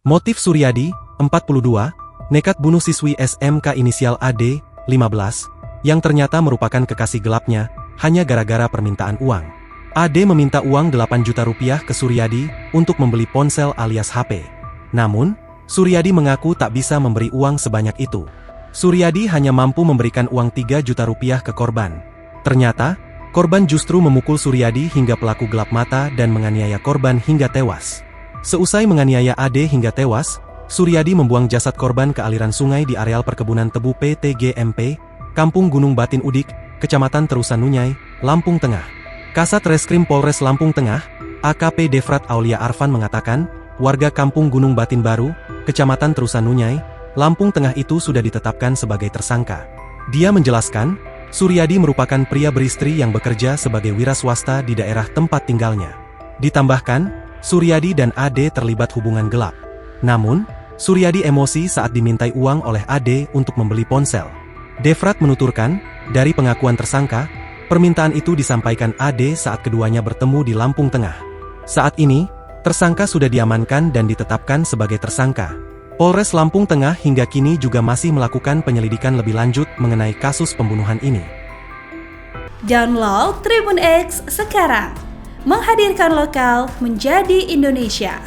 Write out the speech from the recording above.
Motif Suryadi, 42, nekat bunuh siswi SMK inisial AD, 15, yang ternyata merupakan kekasih gelapnya, hanya gara-gara permintaan uang. AD meminta uang 8 juta rupiah ke Suryadi untuk membeli ponsel alias HP. Namun, Suryadi mengaku tak bisa memberi uang sebanyak itu. Suryadi hanya mampu memberikan uang 3 juta rupiah ke korban. Ternyata, korban justru memukul Suryadi hingga pelaku gelap mata dan menganiaya korban hingga tewas. Seusai menganiaya AD hingga tewas, Suryadi membuang jasad korban ke aliran sungai di areal perkebunan tebu PT GMP, Kampung Gunung Batin Udik, Kecamatan Terusan Nunyai, Lampung Tengah. Kasat Reskrim Polres Lampung Tengah, AKP Devrat Aulia Arfan mengatakan, warga Kampung Gunung Batin Baru, Kecamatan Terusan Nunyai, Lampung Tengah itu sudah ditetapkan sebagai tersangka. Dia menjelaskan, Suryadi merupakan pria beristri yang bekerja sebagai wira swasta di daerah tempat tinggalnya. Ditambahkan, Suryadi dan AD terlibat hubungan gelap. Namun, Suryadi emosi saat dimintai uang oleh AD untuk membeli ponsel. Devrat menuturkan, dari pengakuan tersangka, permintaan itu disampaikan AD saat keduanya bertemu di Lampung Tengah. Saat ini, tersangka sudah diamankan dan ditetapkan sebagai tersangka. Polres Lampung Tengah hingga kini juga masih melakukan penyelidikan lebih lanjut mengenai kasus pembunuhan ini. Download Tribun X sekarang, menghadirkan lokal menjadi Indonesia.